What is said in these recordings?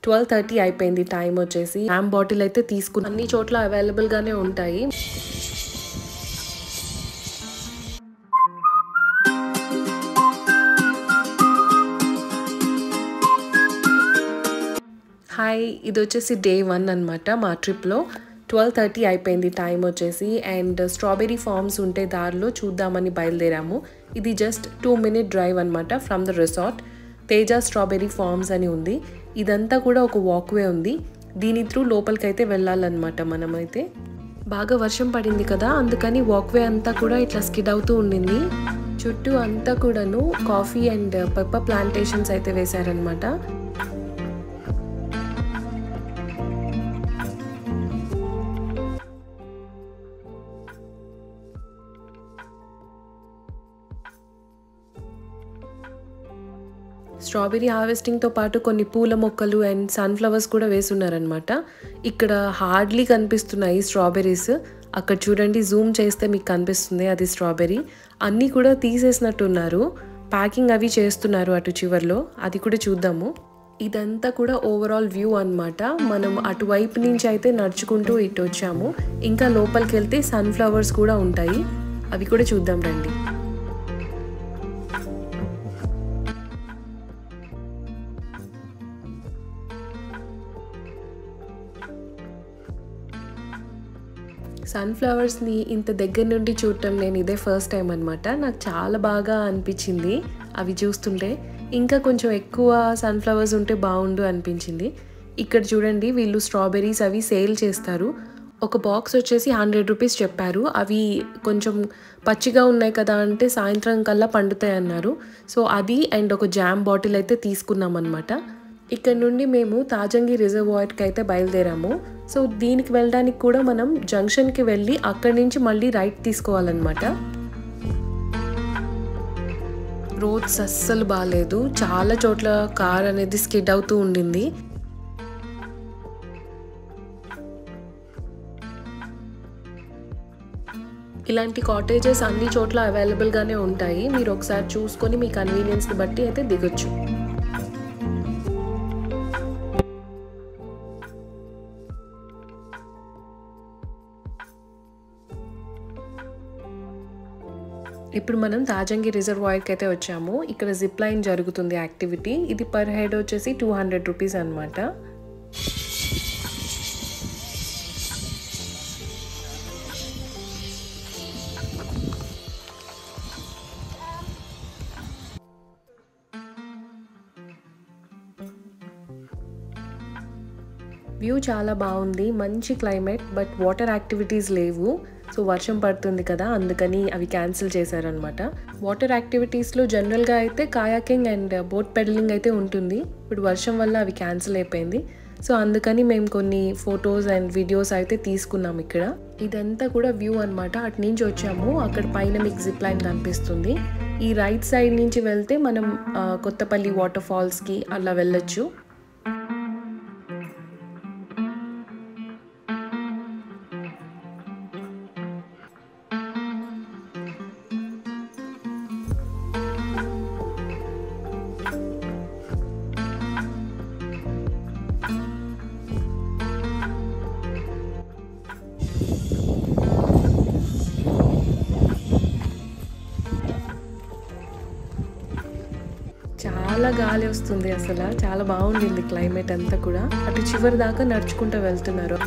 12:30 అయిపోయింది టైం వచ్చేసి. Jam bottle అయితే తీసుకుని అన్ని చోట్ల అవైలబుల్ గానే ఉంటాయి. హాయ్, ఇది వచ్చేసి డే 1 అనమాట మా ట్రిప్లో. 12:30 అయిపోయింది టైం వచ్చేసి. అండ్ స్ట్రాబెరీ ఫార్మ్స్ ఉంటే దారిలో చూద్దామని బయలుదేరాము. ఇది జస్ట్ 2 minute డ్రైవ్ అనమాట from the resort. Teja strawberry farms అని ఉంది. ఇదంతా కూడా ఒక వాక్వే ఉంది. దీని త్రూ లోపలికైతే వెళ్ళాలన్నమాట మనమైతే. బాగా వర్షం పడింది కదా, అందుకని వాక్వే అంతా కూడా ఇట్లా స్కిడ్ అవుతూ ఉండింది. చుట్టూ అంతా కూడాను కాఫీ అండ్ పెప్పర్ ప్లాంటేషన్స్ అయితే వేశారనమాట. స్ట్రాబెరీ హార్వెస్టింగ్తో పాటు కొన్ని పూల మొక్కలు అండ్ సన్ఫ్లవర్స్ కూడా వేసున్నారనమాట. ఇక్కడ హార్డ్లీ కనిపిస్తున్నాయి స్ట్రాబెర్రీస్. అక్కడ చూడండి, జూమ్ చేస్తే మీకు కనిపిస్తుంది అది స్ట్రాబెర్రీ. అన్నీ కూడా తీసేసినట్టున్నారు, ప్యాకింగ్ అవి చేస్తున్నారు అటు చివర్లో. అది కూడా చూద్దాము. ఇదంతా కూడా ఓవరాల్ వ్యూ అనమాట. మనం అటువైపు నుంచి అయితే నడుచుకుంటూ ఇటు వచ్చాము. ఇంకా లోపలికి వెళ్తే సన్ఫ్లవర్స్ కూడా ఉంటాయి, అవి కూడా చూద్దాం రండి. సన్ఫ్లవర్స్ని ఇంత దగ్గర నుండి చూడటం నేను ఇదే ఫస్ట్ టైం అనమాట. నాకు చాలా బాగా అనిపించింది అవి చూస్తుంటే. ఇంకా కొంచెం ఎక్కువ సన్ఫ్లవర్స్ ఉంటే బాగుండు అనిపించింది. ఇక్కడ చూడండి, వీళ్ళు స్ట్రాబెర్రీస్ అవి సేల్ చేస్తారు. ఒక బాక్స్ వచ్చేసి 100 రూపీస్ చెప్పారు. అవి కొంచెం పచ్చిగా ఉన్నాయి కదా అంటే సాయంత్రం కల్లా పండుతాయి అన్నారు. సో అది అండ్ ఒక జామ్ బాటిల్ అయితే తీసుకున్నాం అనమాట. ఇక్కడ నుండి మేము తాజంగి రిజర్వాయర్కి అయితే బయలుదేరాము. సో దీనికి వెళ్ళడానికి కూడా మనం జంక్షన్కి వెళ్ళి అక్కడి నుంచి మళ్ళీ రైట్ తీసుకోవాలన్నమాట. రోడ్స్ అస్సలు బాగాలేదు, చాలా చోట్ల కార్ అనేది స్కిడ్ అవుతూ ఉండింది. ఇలాంటి కాటేజెస్ అన్ని చోట్ల అవైలబుల్గానే ఉంటాయి. మీరు ఒకసారి చూసుకొని మీ కన్వీనియన్స్ని బట్టి అయితే దిగొచ్చు. ఇప్పుడు మనం తాజంగి రిజర్వాయర్కి అయితే వచ్చాము. ఇక్కడ జిప్ లైన్ జరుగుతుంది యాక్టివిటీ. ఇది పర్ హెడ్ వచ్చేసి 200 రూపీస్ అనమాట. వ్యూ చాలా బాగుంది, మంచి క్లైమేట్. బట్ వాటర్ యాక్టివిటీస్ లేవు. సో వర్షం పడుతుంది కదా, అందుకని అవి క్యాన్సిల్ చేశారనమాట. వాటర్ యాక్టివిటీస్లో జనరల్గా అయితే కాయాకింగ్ అండ్ బోట్ పెడలింగ్ అయితే ఉంటుంది. ఇప్పుడు వర్షం వల్ల అవి క్యాన్సిల్ అయిపోయింది. సో అందుకని మేము కొన్ని ఫొటోస్ అండ్ వీడియోస్ అయితే తీసుకున్నాం ఇక్కడ. ఇదంతా కూడా వ్యూ అనమాట. అటు నుంచి వచ్చాము, అక్కడ పైన మీకు జిప్ లైన్ కనిపిస్తుంది. ఈ రైట్ సైడ్ నుంచి వెళ్తే మనం కొత్తపల్లి వాటర్ ఫాల్స్కి అలా వెళ్ళొచ్చు. చాలా గాలి వస్తుంది, అసలు చాలా బాగుండింది క్లైమేట్ అంతా కూడా. అటు చివరి దాకా నడుచుకుంటూ వెళ్తున్నారు.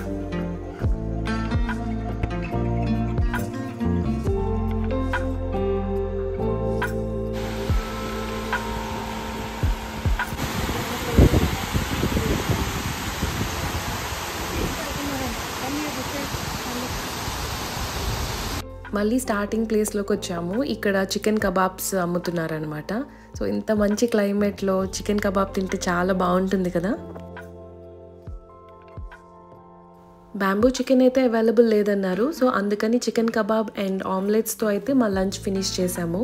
మళ్ళీ స్టార్టింగ్ ప్లేస్లోకి వచ్చాము. ఇక్కడ చికెన్ కబాబ్స్ అమ్ముతున్నారనమాట. సో ఇంత మంచి క్లైమేట్లో చికెన్ కబాబ్ తింటే చాలా బాగుంటుంది కదా. బ్యాంబూ చికెన్ అయితే అవైలబుల్ లేదన్నారు. సో అందుకని చికెన్ కబాబ్ అండ్ ఆమ్లెట్స్తో అయితే మా లంచ్ ఫినిష్ చేసాము.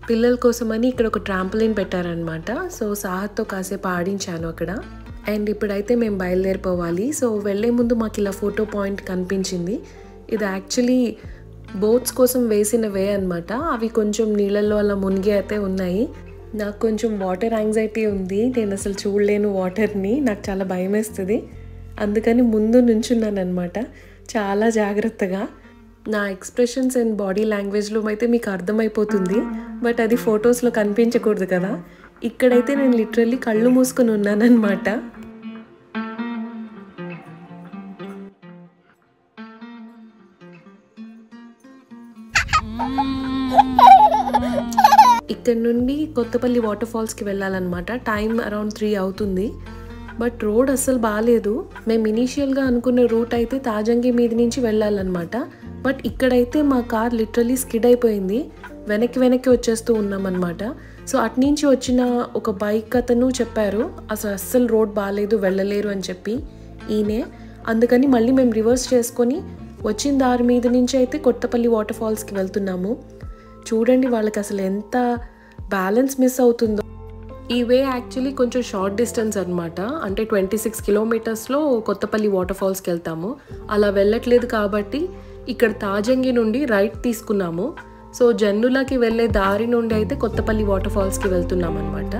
పిల్లల కోసమని ఇక్కడ ఒక ట్రాంపోలిన్ పెట్టారనమాట. సో సాహత్తో కాసేపు ఆడించాను అక్కడ. అండ్ ఇప్పుడైతే మేము బయలుదేరిపోవాలి. సో వెళ్ళే ముందు మాకు ఇలా ఫోటో పాయింట్ కనిపించింది. ఇది యాక్చువల్లీ బోట్స్ కోసం వేసిన వే అనమాట. అవి కొంచెం నీళ్ళల్లో అలా మునిగి అయితే ఉన్నాయి. నాకు కొంచెం వాటర్ యాంగ్జైటీ ఉంది. నేను అసలు చూడలేను వాటర్ని, నాకు చాలా భయం వేస్తుంది. అందుకని ముందు నుంచున్నాను అనమాట, చాలా జాగ్రత్తగా. నా ఎక్స్ప్రెషన్స్ అండ్ బాడీ లాంగ్వేజ్లో అయితే మీకు అర్థమైపోతుంది, బట్ అది ఫొటోస్లో కనిపించకూడదు కదా. ఇక్కడైతే నేను లిటరల్లీ కళ్ళు మూసుకొని ఉన్నానన్నమాట. ఇక్కడ నుండి కొత్తపల్లి వాటర్ ఫాల్స్కి వెళ్ళాలన్నమాట. టైం అరౌండ్ 3 అవుతుంది. బట్ రోడ్ అస్సలు బాగాలేదు. మేము ఇనీషియల్గా అనుకున్న రూట్ అయితే తాజంగి మీద నుంచి వెళ్ళాలన్నమాట. బట్ ఇక్కడైతే మా కార్ లిటరల్లీ స్కిడ్ అయిపోయింది. వెనక్కి వచ్చేస్తూ ఉన్నామన్నమాట. సో అట్నుంచి వచ్చిన ఒక బైక్ అతను చెప్పారు అస్సలు రోడ్ బాగాలేదు, వెళ్ళలేరు అని చెప్పి ఈయనే. అందుకని మళ్ళీ మేము రివర్స్ చేసుకొని వచ్చిన దారి మీద నుంచి అయితే కొత్తపల్లి వాటర్ ఫాల్స్కి వెళ్తున్నాము. చూడండి వాళ్ళకి అసలు ఎంత బ్యాలెన్స్ మిస్ అవుతుందో. ఈ వే యాక్చువల్లీ కొంచెం షార్ట్ డిస్టెన్స్ అనమాట. అంటే 26 కిలోమీటర్స్లో కొత్తపల్లి వాటర్ ఫాల్స్కి వెళ్తాము. అలా వెళ్ళట్లేదు కాబట్టి ఇక్కడ తాజంగి నుండి రైట్ తీసుకున్నాము. సో జన్నులకి వెళ్ళే దారి నుండి అయితే కొత్తపల్లి వాటర్ ఫాల్స్కి వెళ్తున్నాం అనమాట.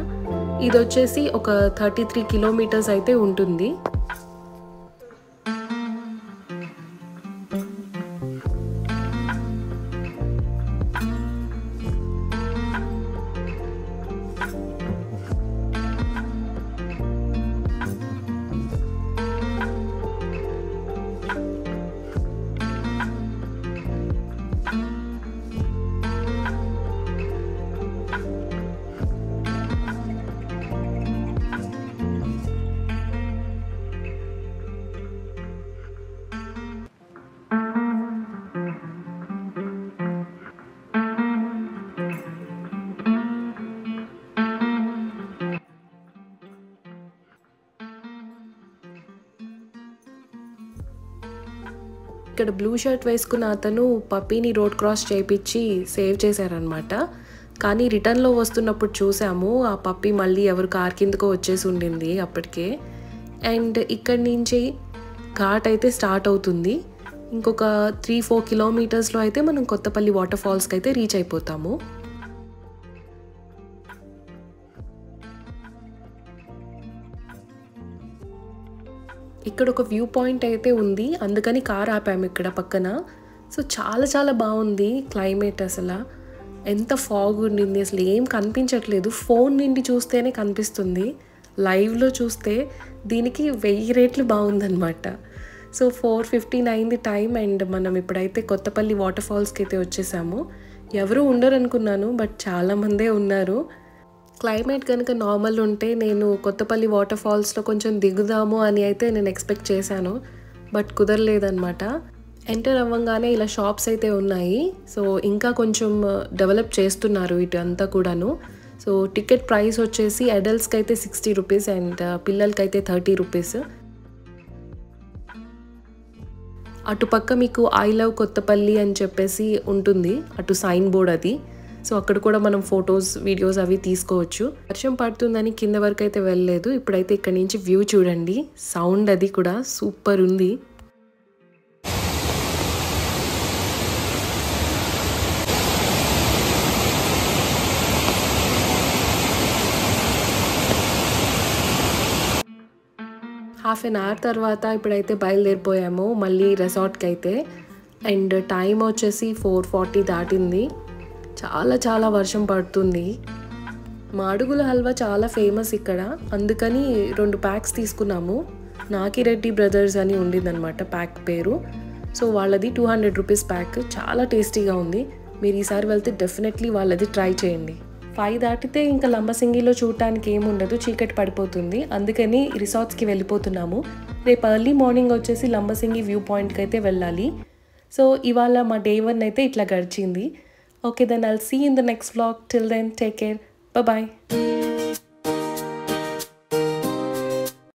ఇది వచ్చేసి ఒక 33 కిలోమీటర్స్ అయితే ఉంటుంది. ఇక్కడ బ్లూ షర్ట్ వేసుకున్న అతను పప్పీని రోడ్ క్రాస్ చేయించి సేవ్ చేశారనమాట. కానీ రిటర్న్లో వస్తున్నప్పుడు చూసాము ఆ పప్పీ మళ్ళీ ఎవరు కార్ కిందకో వచ్చేసి ఉండింది అప్పటికే. అండ్ ఇక్కడి నుంచి ఘాట్ అయితే స్టార్ట్ అవుతుంది. ఇంకొక 3-4 కిలోమీటర్స్లో అయితే మనం కొత్తపల్లి వాటర్ ఫాల్స్కి అయితే రీచ్ అయిపోతాము. ఇక్కడ ఒక వ్యూ పాయింట్ అయితే ఉంది, అందుకని కార్ ఆపాము ఇక్కడ పక్కన. సో చాలా బాగుంది క్లైమేట్. అసలు ఎంత ఫాగ్ ఉండింది, అసలు ఏం కనిపించట్లేదు. ఫోన్ నుండి చూస్తేనే కనిపిస్తుంది, లైవ్లో చూస్తే దీనికి 1000 రెట్లు బాగుందన్నమాట. సో 4:15 అయింది టైం. అండ్ మనం ఇప్పుడైతే కొత్తపల్లి వాటర్ ఫాల్స్కి అయితే వచ్చేసాము. ఎవరు ఉండరు అనుకున్నాను, బట్ చాలామందే ఉన్నారు. క్లైమేట్ కనుక నార్మల్ ఉంటే నేను కొత్తపల్లి వాటర్ ఫాల్స్లో కొంచెం దిగుదాము అని అయితే నేను ఎక్స్పెక్ట్ చేశాను, బట్ కుదరలేదన్నమాట. ఎంటర్ అవ్వగానే ఇలా షాప్స్ అయితే ఉన్నాయి. సో ఇంకా కొంచెం డెవలప్ చేస్తున్నారు ఇటు అంతా కూడాను. సో టికెట్ ప్రైస్ వచ్చేసి అడల్ట్స్కి అయితే 60 రూపీస్ అండ్ పిల్లలకి అయితే 30 రూపీస్. అటుపక్క మీకు ఐ లవ్ కొత్తపల్లి అని చెప్పేసి ఉంటుంది, అటు సైన్ బోర్డ్ అది. సో అక్కడ కూడా మనం ఫొటోస్ వీడియోస్ అవి తీసుకోవచ్చు. వర్షం పడుతుందని కింద వరకు అయితే వెళ్ళలేదు. ఇప్పుడైతే ఇక్కడ నుంచి వ్యూ చూడండి, సౌండ్ అది కూడా సూపర్ ఉంది. హాఫ్ అన్ అవర్ తర్వాత ఇప్పుడైతే బయలుదేరిపోయాము మళ్ళీ రిసార్ట్కి అయితే. అండ్ టైం వచ్చేసి 4:40 దాటింది. చాలా వర్షం పడుతుంది. మాడుగుల హల్వా చాలా ఫేమస్ ఇక్కడ, అందుకని 2 ప్యాక్స్ తీసుకున్నాము. నాకిరెడ్డి బ్రదర్స్ అని ఉండిందనమాట ప్యాక్ పేరు. సో వాళ్ళది 200 రూపీస్ ప్యాక్, చాలా టేస్టీగా ఉంది. మీరు ఈసారి వెళ్తే డెఫినెట్లీ వాళ్ళది ట్రై చేయండి. 5 దాటితే ఇంకా లంబసింగిలో చూడటానికి ఏముండదు, చీకటి పడిపోతుంది. అందుకని రిసార్ట్స్కి వెళ్ళిపోతున్నాము. రేపు ఎర్లీ మార్నింగ్ వచ్చేసి లంబసింగి వ్యూ పాయింట్కి అయితే వెళ్ళాలి. సో ఇవాళ మా డే 1 అయితే ఇట్లా గడిచింది. Okay, then I'll see you in the next vlog. Till then, take care. Bye-bye.